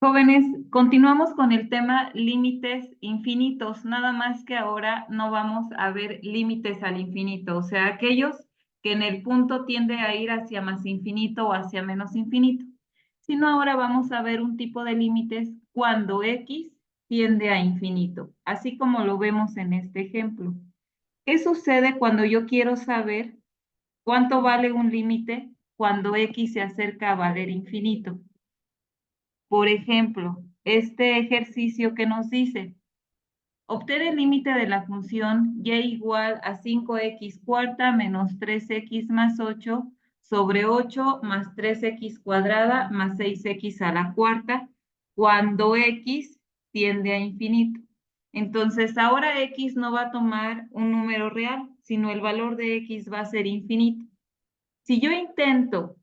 Jóvenes, continuamos con el tema límites infinitos, nada más que ahora no vamos a ver límites al infinito, o sea, aquellos que en el punto tiende a ir hacia más infinito o hacia menos infinito, sino ahora vamos a ver un tipo de límites cuando x tiende a infinito, así como lo vemos en este ejemplo. ¿Qué sucede cuando yo quiero saber cuánto vale un límite cuando x se acerca a valer infinito? Por ejemplo, este ejercicio que nos dice, obtener el límite de la función y igual a 5x cuarta menos 3x más 8 sobre 8 más 3x cuadrada más 6x a la cuarta, cuando x tiende a infinito. Entonces, ahora x no va a tomar un número real, sino el valor de x va a ser infinito. Si yo intento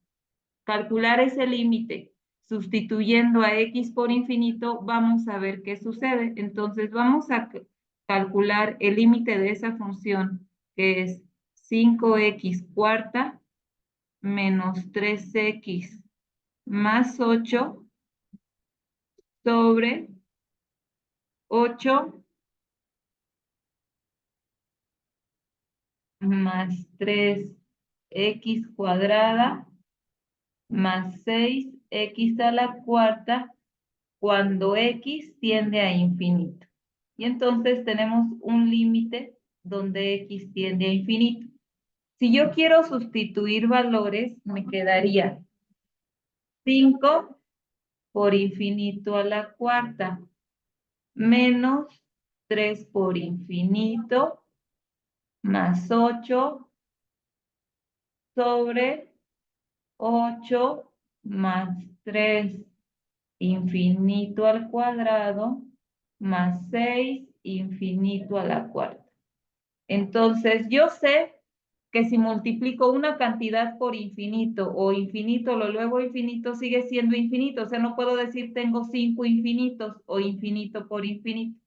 calcular ese límite sustituyendo a x por infinito, vamos a ver qué sucede. Entonces vamos a calcular el límite de esa función, que es 5x cuarta menos 3x más 8 sobre 8 más 3x cuadrada más 6x a la cuarta cuando x tiende a infinito. Y entonces tenemos un límite donde x tiende a infinito. Si yo quiero sustituir valores, me quedaría 5 por infinito a la cuarta, menos 3 por infinito, más 8 sobre 8 más 3 infinito al cuadrado más 6 infinito a la cuarta. Entonces, yo sé que si multiplico una cantidad por infinito o infinito, lo luego infinito sigue siendo infinito. O sea, no puedo decir tengo 5 infinitos o infinito por infinito.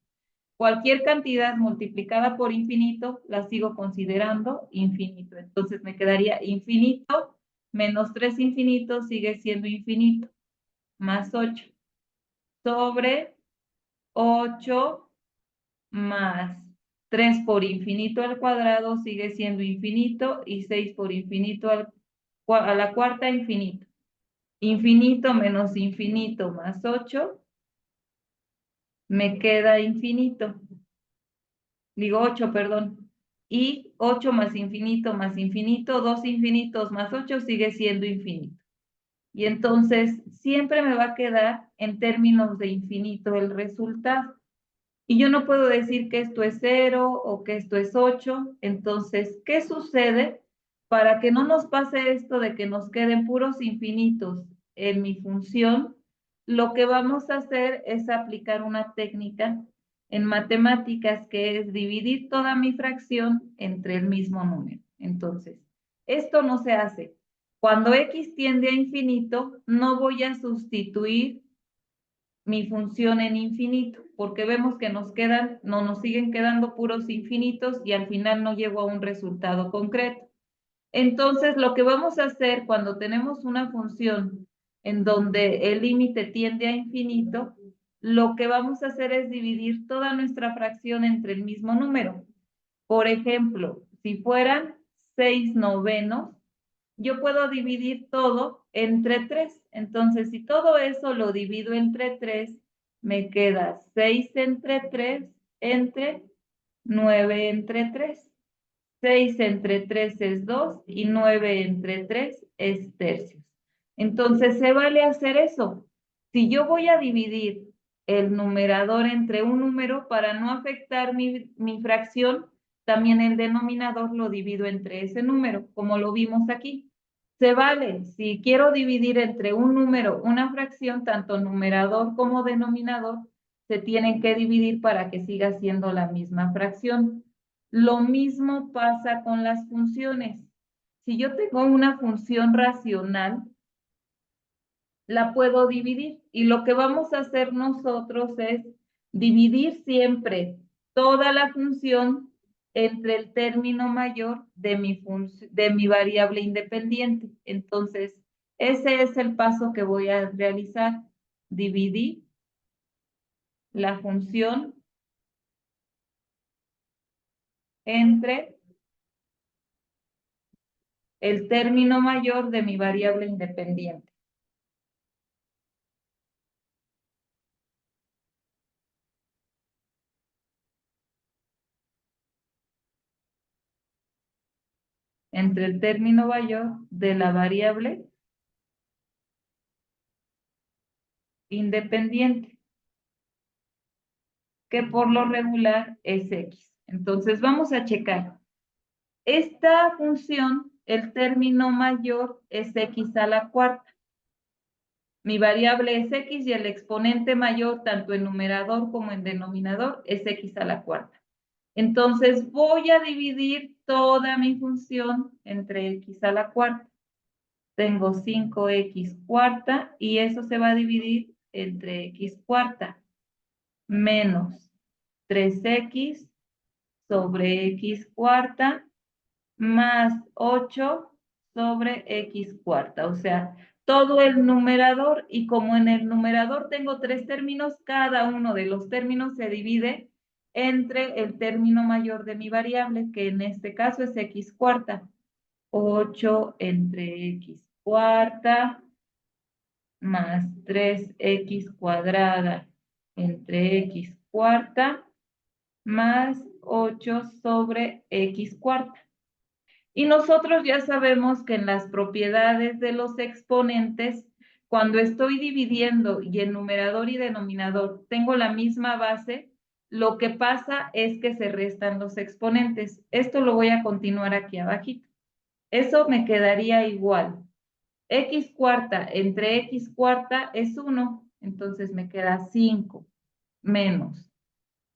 Cualquier cantidad multiplicada por infinito la sigo considerando infinito. Entonces me quedaría infinito menos 3 infinitos sigue siendo infinito, más 8 sobre 8 más 3 por infinito al cuadrado sigue siendo infinito y 6 por infinito a la cuarta infinito. Infinito menos infinito más 8 me queda infinito. Digo 8, perdón. Y 8 más infinito, 2 infinitos más 8 sigue siendo infinito. Y entonces siempre me va a quedar en términos de infinito el resultado. Y yo no puedo decir que esto es 0 o que esto es 8. Entonces, ¿qué sucede para que no nos pase esto de que nos queden puros infinitos en mi función? Lo que vamos a hacer es aplicar una técnica en matemáticas que es dividir toda mi fracción entre el mismo número. Entonces, esto no se hace. Cuando x tiende a infinito, no voy a sustituir mi función en infinito, porque vemos que no nos siguen quedando puros infinitos y al final no llego a un resultado concreto. Entonces, lo que vamos a hacer cuando tenemos una función en donde el límite tiende a infinito, lo que vamos a hacer es dividir toda nuestra fracción entre el mismo número. Por ejemplo, si fueran 6 novenos, yo puedo dividir todo entre 3. Entonces, si todo eso lo divido entre 3, me queda 6 entre 3 entre 9 entre 3. 6 entre 3 es 2 y 9 entre 3 es tercios. Entonces, se vale hacer eso. Si yo voy a dividir el numerador entre un número para no afectar mi fracción, también el denominador lo divido entre ese número, como lo vimos aquí. Se vale, si quiero dividir entre un número una fracción, tanto numerador como denominador se tienen que dividir para que siga siendo la misma fracción. Lo mismo pasa con las funciones. Si yo tengo una función racional, la puedo dividir. Y lo que vamos a hacer nosotros es dividir siempre toda la función entre el término mayor de mi variable independiente. Entonces, ese es el paso que voy a realizar. dividí la función entre el término mayor de mi variable independiente. Entre el término mayor de la variable independiente, que por lo regular es x. Entonces vamos a checar. Esta función, el término mayor es x a la cuarta. Mi variable es x y el exponente mayor, tanto en numerador como en denominador, es x a la cuarta. Entonces voy a dividir toda mi función entre x a la cuarta. Tengo 5x cuarta y eso se va a dividir entre x cuarta menos 3x sobre x cuarta más 8 sobre x cuarta. O sea, todo el numerador, y como en el numerador tengo 3 términos, cada uno de los términos se divide entre el término mayor de mi variable, que en este caso es x cuarta. 8 entre x cuarta más 3x cuadrada entre x cuarta más 8 sobre x cuarta. Y nosotros ya sabemos que en las propiedades de los exponentes, cuando estoy dividiendo y en numerador y denominador tengo la misma base, lo que pasa es que se restan los exponentes. Esto lo voy a continuar aquí abajito. Eso me quedaría igual. X cuarta entre x cuarta es 1, entonces me queda 5 menos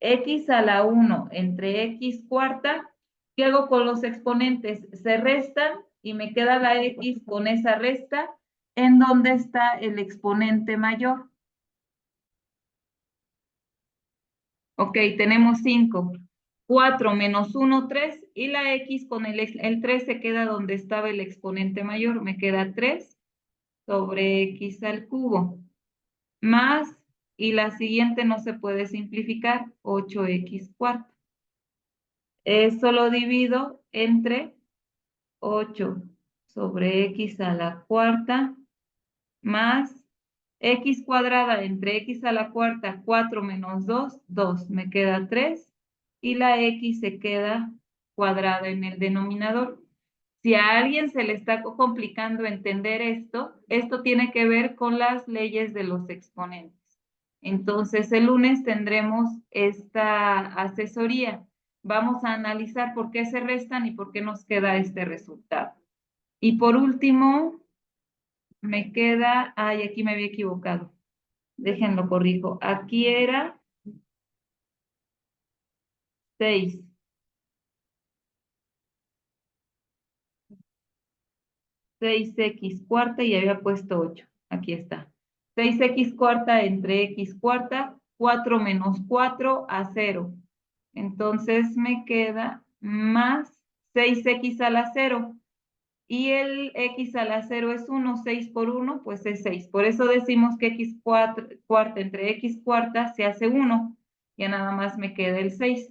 x a la 1 entre x cuarta. ¿Qué hago con los exponentes? Se restan y me queda la x con esa resta. ¿En dónde está el exponente mayor? Ok, tenemos 5. 4 menos 1, 3. Y la x con el 3 se queda donde estaba el exponente mayor. Me queda 3 sobre x al cubo. Más, y la siguiente no se puede simplificar, 8x cuarta. Eso lo divido entre 8 sobre x a la cuarta más x cuadrada entre x a la cuarta, 4 menos 2, 2. Me queda 3 y la x se queda cuadrada en el denominador. Si a alguien se le está complicando entender esto, esto tiene que ver con las leyes de los exponentes. Entonces, el lunes tendremos esta asesoría. Vamos a analizar por qué se restan y por qué nos queda este resultado. Y por último, me queda, ay, aquí me había equivocado. Déjenlo corrijo. Aquí era 6. 6x cuarta y había puesto 8. Aquí está. 6x cuarta entre x cuarta, 4 menos 4 a 0. Entonces me queda más 6x a la 0. Y el x a la 0 es 1, 6 por 1, pues es 6. Por eso decimos que x cuarta entre x cuarta se hace 1. Ya nada más me queda el 6.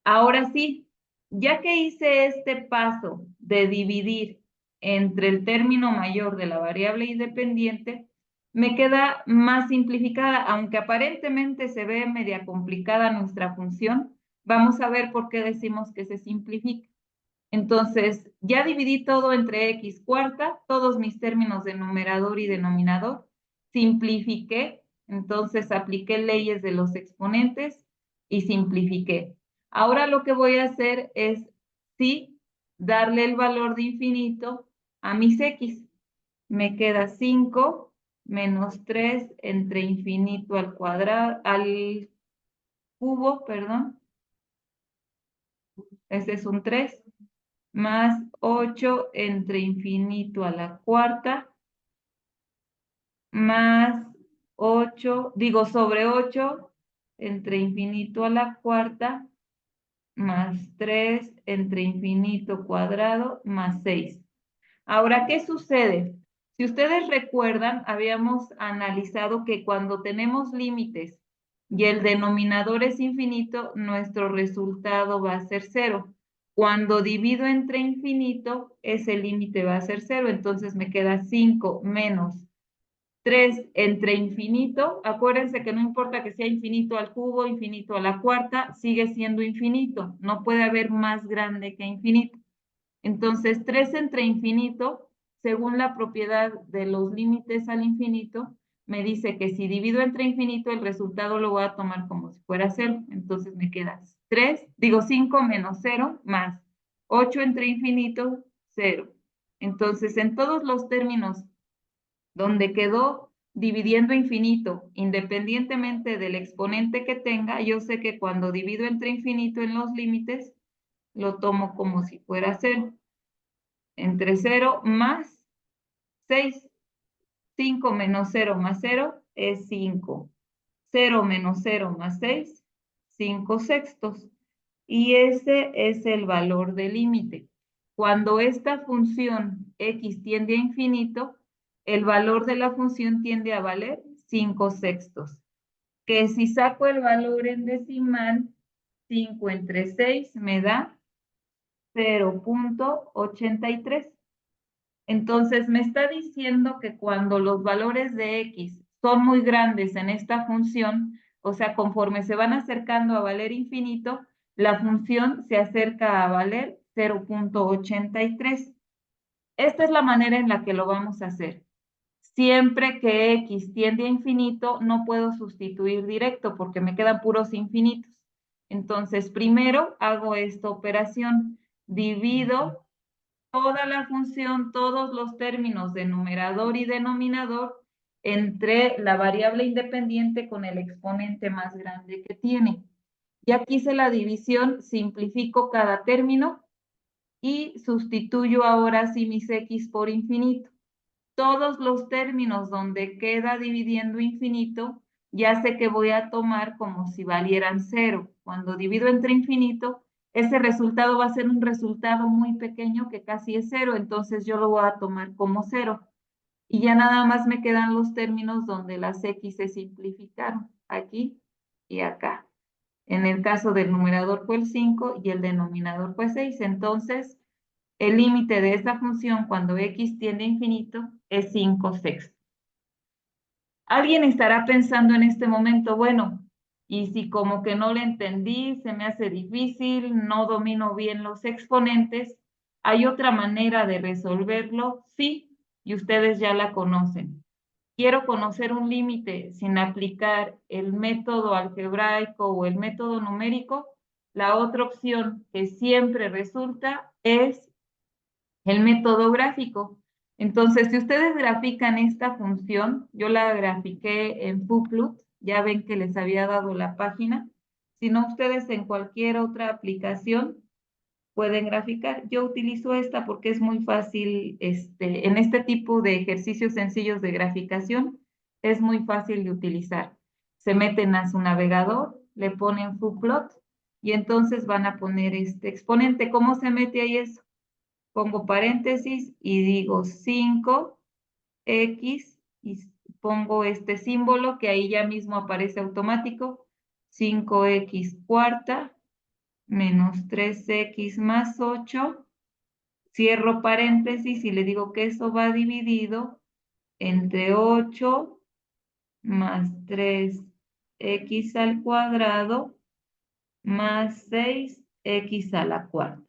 Ahora sí, ya que hice este paso de dividir entre el término mayor de la variable independiente, me queda más simplificada, aunque aparentemente se ve media complicada nuestra función. Vamos a ver por qué decimos que se simplifica. Entonces, ya dividí todo entre x cuarta, todos mis términos de numerador y denominador, simplifiqué, entonces apliqué leyes de los exponentes y simplifiqué. Ahora lo que voy a hacer es, sí, darle el valor de infinito a mis x. Me queda 5 menos 3 entre infinito al cuadrado, al cubo, perdón. Ese es un 3 más 8 entre infinito a la cuarta, más 8, digo sobre 8 entre infinito a la cuarta, más 3 entre infinito cuadrado, más 6. Ahora, ¿qué sucede? Si ustedes recuerdan, habíamos analizado que cuando tenemos límites y el denominador es infinito, nuestro resultado va a ser 0. Cuando divido entre infinito, ese límite va a ser 0. Entonces me queda 5 menos 3 entre infinito. Acuérdense que no importa que sea infinito al cubo, infinito a la cuarta, sigue siendo infinito. No puede haber más grande que infinito. Entonces, 3 entre infinito, según la propiedad de los límites al infinito, me dice que si divido entre infinito, el resultado lo voy a tomar como si fuera 0. Entonces me queda 5 menos 0 más 8 entre infinito, 0. Entonces, en todos los términos donde quedó dividiendo infinito, independientemente del exponente que tenga, yo sé que cuando divido entre infinito en los límites, lo tomo como si fuera 0. Entre 0 más 6. 5 menos 0 más 0 es 5. 0 menos 0 más 6, 5 sextos. Y ese es el valor del límite. Cuando esta función x tiende a infinito, el valor de la función tiende a valer 5 sextos. Que si saco el valor en decimal, 5 entre 6 me da 0.83. Entonces me está diciendo que cuando los valores de x son muy grandes en esta función, o sea, conforme se van acercando a valer infinito, la función se acerca a valer 0.83. Esta es la manera en la que lo vamos a hacer. Siempre que x tiende a infinito, no puedo sustituir directo porque me quedan puros infinitos. Entonces, primero hago esta operación. Divido toda la función, todos los términos de numerador y denominador entre la variable independiente con el exponente más grande que tiene. Ya que hice la división, simplifico cada término y sustituyo ahora sí mis x por infinito. Todos los términos donde queda dividiendo infinito, ya sé que voy a tomar como si valieran 0. Cuando divido entre infinito, ese resultado va a ser un resultado muy pequeño que casi es 0, entonces yo lo voy a tomar como 0. Y ya nada más me quedan los términos donde las x se simplificaron, aquí y acá. En el caso del numerador fue el 5 y el denominador fue 6, entonces el límite de esta función cuando x tiende a infinito es 5 sextos. Alguien estará pensando en este momento, bueno, y si como que no le entendí, se me hace difícil, no domino bien los exponentes, ¿hay otra manera de resolverlo? Sí, y ustedes ya la conocen. Quiero conocer un límite sin aplicar el método algebraico o el método numérico. La otra opción que siempre resulta es el método gráfico. Entonces, si ustedes grafican esta función, yo la grafiqué en Fuplot, ya ven que les había dado la página. Si no, ustedes en cualquier otra aplicación pueden graficar. Yo utilizo esta porque es muy fácil, en este tipo de ejercicios sencillos de graficación, es muy fácil de utilizar. Se meten a su navegador, le ponen Fuplot y entonces van a poner este exponente. ¿Cómo se mete ahí eso? Pongo paréntesis y digo 5x y pongo este símbolo que ahí ya mismo aparece automático, 5x cuarta menos 3x más 8, cierro paréntesis y le digo que eso va dividido entre 8 más 3x al cuadrado más 6x a la cuarta.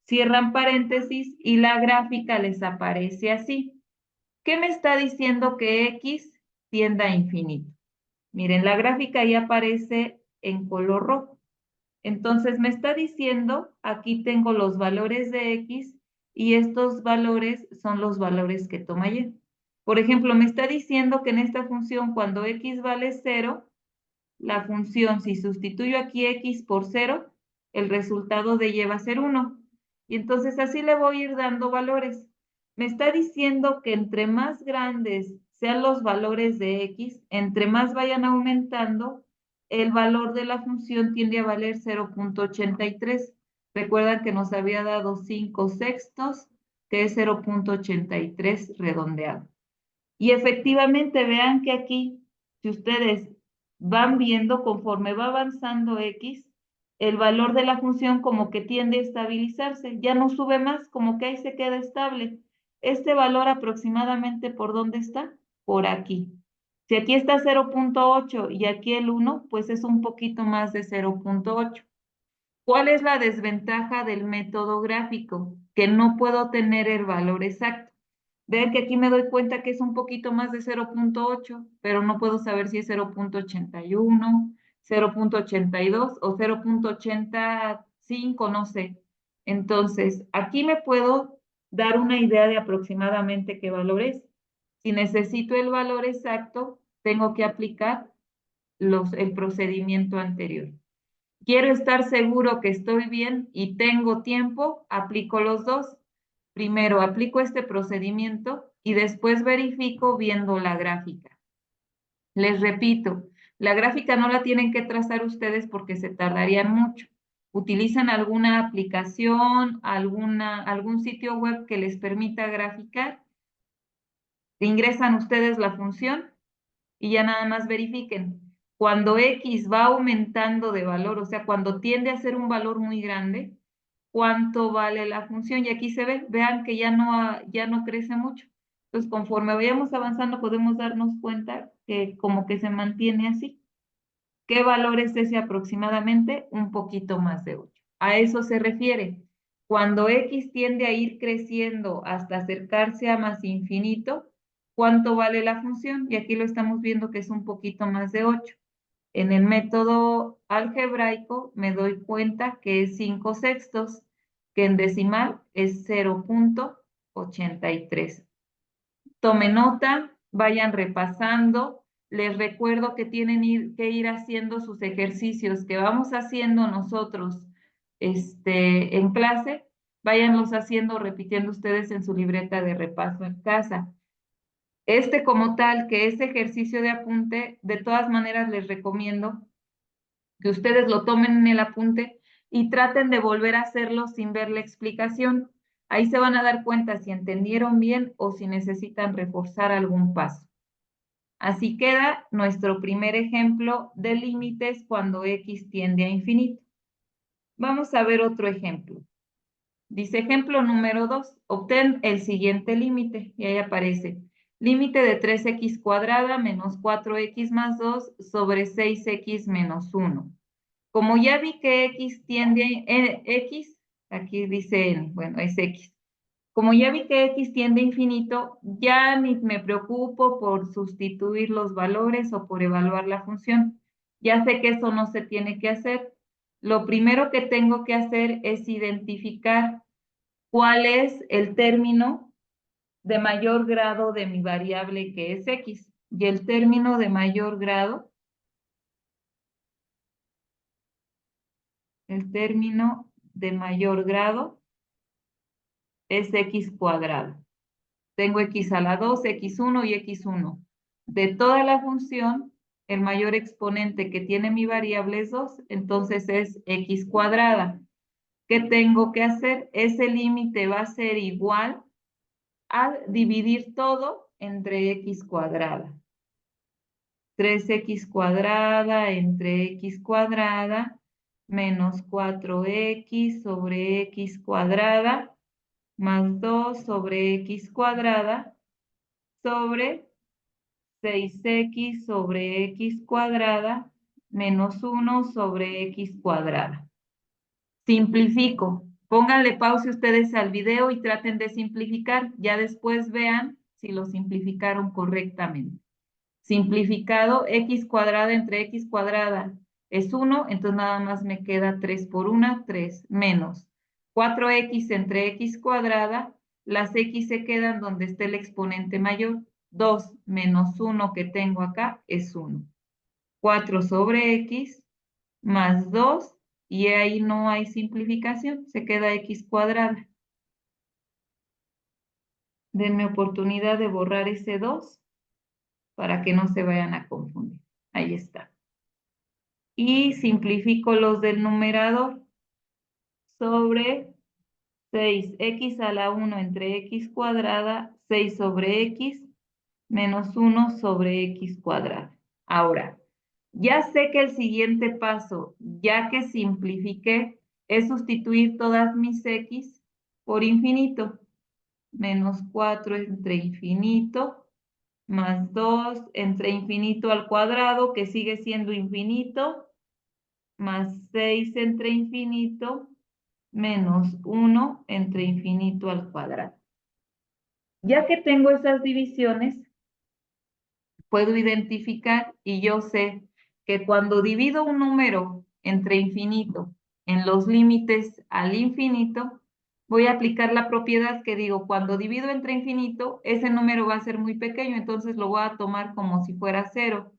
Cierran paréntesis y la gráfica les aparece así. ¿Qué me está diciendo que x tienda a infinito? Miren, la gráfica ya aparece en color rojo. Entonces me está diciendo, aquí tengo los valores de x y estos valores son los valores que toma y. Por ejemplo, me está diciendo que en esta función cuando x vale 0, la función, si sustituyo aquí x por 0, el resultado de y va a ser 1. Y entonces así le voy a ir dando valores. Me está diciendo que entre más grandes sean los valores de x, entre más vayan aumentando, el valor de la función tiende a valer 0.83. Recuerdan que nos había dado 5 sextos, que es 0.83 redondeado. Y efectivamente, vean que aquí, si ustedes van viendo, conforme va avanzando X, el valor de la función como que tiende a estabilizarse, ya no sube más, como que ahí se queda estable. Este valor aproximadamente, ¿por dónde está? Por aquí. Si aquí está 0.8 y aquí el 1, pues es un poquito más de 0.8. ¿Cuál es la desventaja del método gráfico? Que no puedo tener el valor exacto. Vean que aquí me doy cuenta que es un poquito más de 0.8, pero no puedo saber si es 0.81, 0.82 o 0.85, no sé. Entonces, aquí me puedo dar una idea de aproximadamente qué valor es. Si necesito el valor exacto, tengo que aplicar el procedimiento anterior. Quiero estar seguro que estoy bien y tengo tiempo, aplico los dos. Primero aplico este procedimiento y después verifico viendo la gráfica. Les repito, la gráfica no la tienen que trazar ustedes porque se tardarían mucho. Utilizan alguna aplicación, algún sitio web que les permita graficar. Ingresan ustedes la función y ya nada más verifiquen. Cuando X va aumentando de valor, o sea, cuando tiende a ser un valor muy grande, ¿cuánto vale la función? Y aquí se ve, vean que ya no crece mucho. Entonces, conforme vayamos avanzando, podemos darnos cuenta que como que se mantiene así. ¿Qué valor es ese aproximadamente? Un poquito más de 8. A eso se refiere. Cuando X tiende a ir creciendo hasta acercarse a más infinito, ¿cuánto vale la función? Y aquí lo estamos viendo que es un poquito más de 8. En el método algebraico me doy cuenta que es 5/6, que en decimal es 0.83. Tome nota, vayan repasando. Les recuerdo que tienen que ir haciendo sus ejercicios que vamos haciendo nosotros en clase. Váyanlos haciendo, repitiendo ustedes en su libreta de repaso en casa. Como tal, que es ejercicio de apunte, de todas maneras les recomiendo que ustedes lo tomen en el apunte y traten de volver a hacerlo sin ver la explicación. Ahí se van a dar cuenta si entendieron bien o si necesitan reforzar algún paso. Así queda nuestro primer ejemplo de límites cuando X tiende a infinito. Vamos a ver otro ejemplo. Dice ejemplo número 2, obtén el siguiente límite, y ahí aparece, límite de 3x cuadrada menos 4x más 2 sobre 6x menos 1. Como ya vi que X tiende a X, aquí dice N, bueno, es X. Como ya vi que X tiende a infinito, ya ni me preocupo por sustituir los valores o por evaluar la función. Ya sé que eso no se tiene que hacer. Lo primero que tengo que hacer es identificar cuál es el término de mayor grado de mi variable que es X. Y el término de mayor grado, es X cuadrado. Tengo X a la 2, X1 y X1. De toda la función, el mayor exponente que tiene mi variable es 2, entonces es X cuadrada. ¿Qué tengo que hacer? Ese límite va a ser igual a dividir todo entre X cuadrada. 3x cuadrada entre x cuadrada menos 4x sobre x cuadrada más 2 sobre x cuadrada sobre 6x sobre x cuadrada menos 1 sobre x cuadrada. Simplifico. Pónganle pausa ustedes al video y traten de simplificar. Ya después vean si lo simplificaron correctamente. Simplificado, x cuadrada entre x cuadrada es 1, entonces nada más me queda 3 por 1, 3, menos 4x entre x cuadrada, las x se quedan donde esté el exponente mayor, 2 menos 1 que tengo acá es 1. 4 sobre x más 2, y ahí no hay simplificación, se queda x cuadrada. Denme oportunidad de borrar ese 2 para que no se vayan a confundir. Ahí está. Y simplifico los del numerador sobre 6x a la 1 entre x cuadrada, 6 sobre x menos 1 sobre x cuadrado. Ahora, ya sé que el siguiente paso, ya que simplifiqué, es sustituir todas mis x por infinito. Menos 4 entre infinito, más 2 entre infinito al cuadrado, que sigue siendo infinito, más 6 entre infinito, menos 1 entre infinito al cuadrado. Ya que tengo esas divisiones, puedo identificar y yo sé que cuando divido un número entre infinito en los límites al infinito, voy a aplicar la propiedad que digo, cuando divido entre infinito, ese número va a ser muy pequeño, entonces lo voy a tomar como si fuera 0.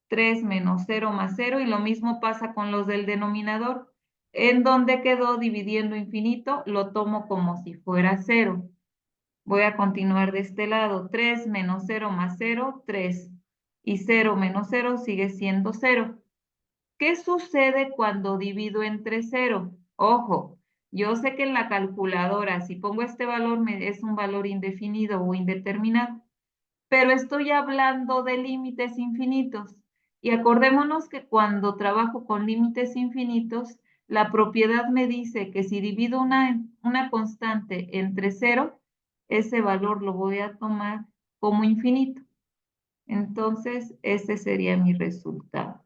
3 menos 0 más 0, y lo mismo pasa con los del denominador. En donde quedó dividiendo infinito, lo tomo como si fuera 0. Voy a continuar de este lado. 3 menos 0 más 0, 3. Y 0 menos 0 sigue siendo 0. ¿Qué sucede cuando divido entre 0? Ojo, yo sé que en la calculadora, si pongo este valor, es un valor indefinido o indeterminado, pero estoy hablando de límites infinitos. Y acordémonos que cuando trabajo con límites infinitos, la propiedad me dice que si divido una constante entre 0, ese valor lo voy a tomar como infinito. Entonces, ese sería mi resultado.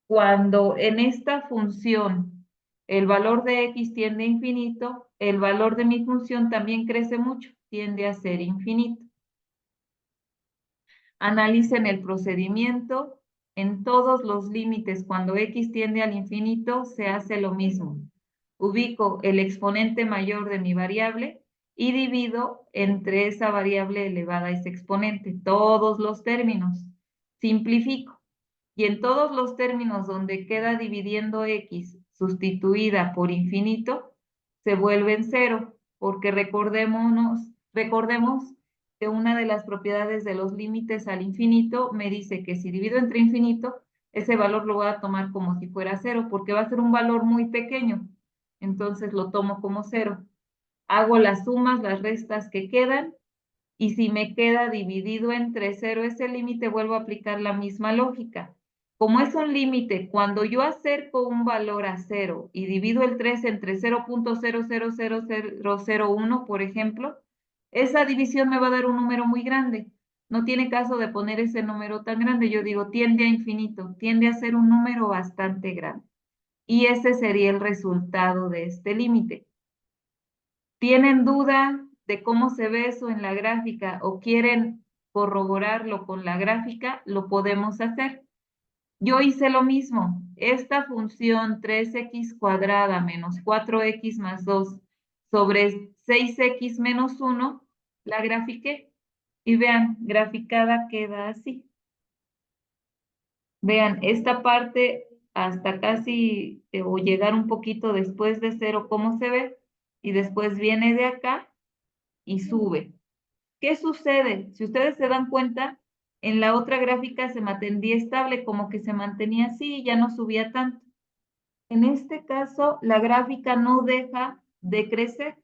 Cuando en esta función el valor de x tiende a infinito, el valor de mi función también crece mucho, tiende a ser infinito. Analicen el procedimiento. En todos los límites, cuando x tiende al infinito, se hace lo mismo. Ubico el exponente mayor de mi variable y divido entre esa variable elevada a ese exponente, todos los términos. Simplifico. Y en todos los términos donde queda dividiendo x sustituida por infinito, se vuelven 0, porque recordemos que una de las propiedades de los límites al infinito me dice que si divido entre infinito, ese valor lo voy a tomar como si fuera 0, porque va a ser un valor muy pequeño. Entonces lo tomo como 0. Hago las sumas, las restas que quedan, y si me queda dividido entre 0 ese límite, vuelvo a aplicar la misma lógica. Como es un límite, cuando yo acerco un valor a 0 y divido el 3 entre 0.000001, por ejemplo, esa división me va a dar un número muy grande. No tiene caso de poner ese número tan grande. Yo digo, tiende a infinito, tiende a ser un número bastante grande. Y ese sería el resultado de este límite. ¿Tienen duda de cómo se ve eso en la gráfica o quieren corroborarlo con la gráfica? Lo podemos hacer. Yo hice lo mismo. Esta función 3x cuadrada menos 4x más 2 sobre 6x menos 1, la grafiqué. Y vean, graficada queda así. Vean, esta parte hasta casi o llegar un poquito después de 0, ¿cómo se ve? Y después viene de acá y sube. ¿Qué sucede? Si ustedes se dan cuenta, en la otra gráfica se mantendría estable, como que se mantenía así y ya no subía tanto. En este caso, la gráfica no deja de crecer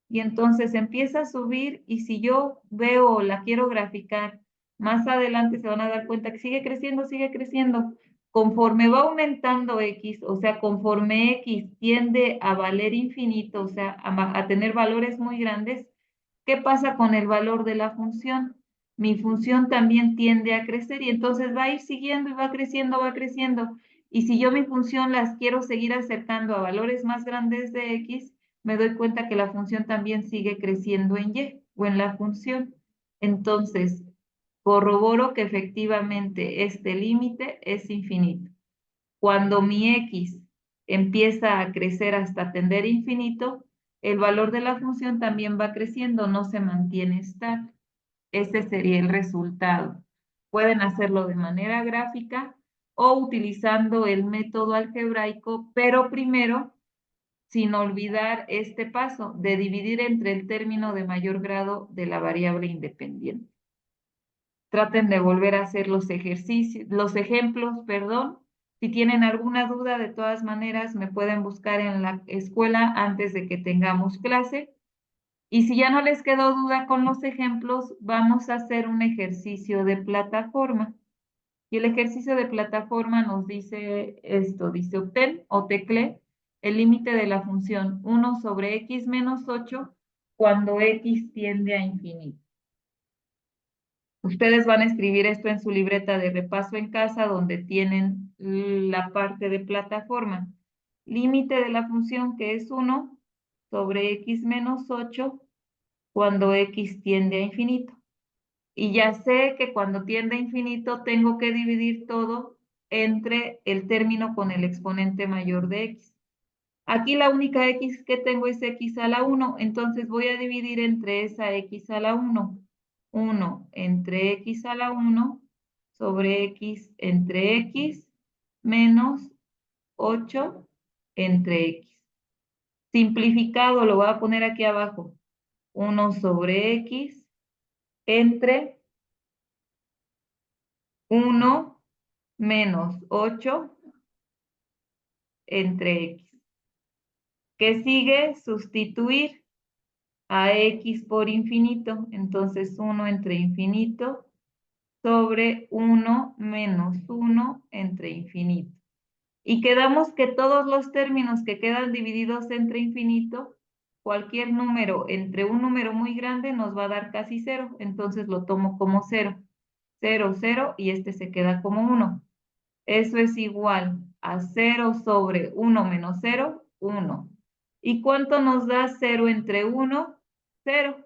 y entonces empieza a subir, y si yo veo o la quiero graficar más adelante, se van a dar cuenta que sigue creciendo, sigue creciendo. Conforme va aumentando x, o sea, conforme x tiende a valer infinito, o sea, a tener valores muy grandes, ¿qué pasa con el valor de la función? Mi función también tiende a crecer y entonces va a ir siguiendo y va creciendo, va creciendo. Y si yo mi función las quiero seguir acercando a valores más grandes de x, me doy cuenta que la función también sigue creciendo en y o en la función. Entonces, corroboro que efectivamente este límite es infinito. Cuando mi x empieza a crecer hasta tender a infinito, el valor de la función también va creciendo, no se mantiene estable. Ese sería el resultado. Pueden hacerlo de manera gráfica o utilizando el método algebraico, pero primero, sin olvidar este paso de dividir entre el término de mayor grado de la variable independiente. Traten de volver a hacer los ejercicios, los ejemplos, perdón. Si tienen alguna duda, de todas maneras, me pueden buscar en la escuela antes de que tengamos clase. Y si ya no les quedó duda con los ejemplos, vamos a hacer un ejercicio de plataforma. Y el ejercicio de plataforma nos dice esto, dice obtén o tecle el límite de la función 1 sobre x menos 8 cuando x tiende a infinito. Ustedes van a escribir esto en su libreta de repaso en casa donde tienen la parte de plataforma. Límite de la función que es 1 sobre x menos 8 cuando x tiende a infinito. Y ya sé que cuando tiende a infinito tengo que dividir todo entre el término con el exponente mayor de x. Aquí la única x que tengo es x a la 1, entonces voy a dividir entre esa x a la 1. 1 entre x a la 1 sobre x entre x menos 8 entre x. Simplificado lo voy a poner aquí abajo. 1 sobre x entre 1 menos 8 entre x. ¿Qué sigue? Sustituir a x por infinito. Entonces 1 entre infinito sobre 1 menos 1 entre infinito. Y quedamos que todos los términos que quedan divididos entre infinito, cualquier número entre un número muy grande nos va a dar casi 0. Entonces lo tomo como 0. 0, 0 y este se queda como 1. Eso es igual a 0 sobre 1 menos 0, 1. ¿Y cuánto nos da 0 entre 1? 0.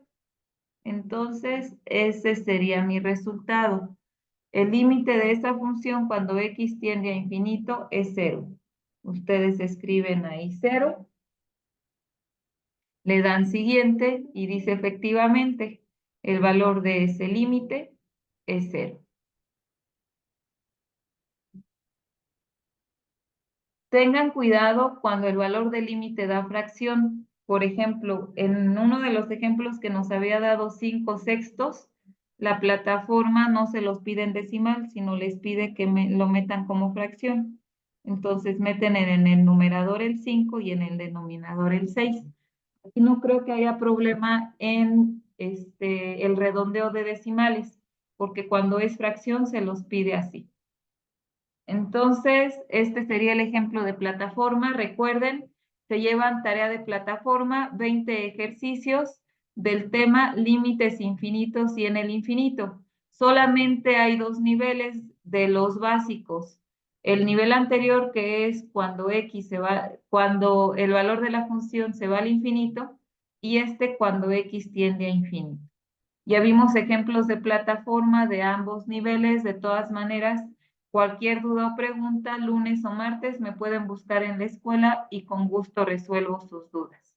Entonces, ese sería mi resultado. El límite de esa función cuando x tiende a infinito es 0. Ustedes escriben ahí 0, le dan siguiente y dice efectivamente el valor de ese límite es 0. Tengan cuidado cuando el valor del límite da fracción. Por ejemplo, en uno de los ejemplos que nos había dado 5/6, la plataforma no se los pide en decimal, sino les pide que lo metan como fracción. Entonces meten en el numerador el 5 y en el denominador el 6. Aquí no creo que haya problema en el redondeo de decimales, porque cuando es fracción se los pide así. Entonces, este sería el ejemplo de plataforma. Recuerden, se llevan tarea de plataforma, 20 ejercicios del tema límites infinitos y en el infinito. Solamente hay dos niveles de los básicos. El nivel anterior, que es cuando el valor de la función se va al infinito, y este cuando x tiende a infinito. Ya vimos ejemplos de plataforma de ambos niveles. De todas maneras, cualquier duda o pregunta, lunes o martes, me pueden buscar en la escuela y con gusto resuelvo sus dudas.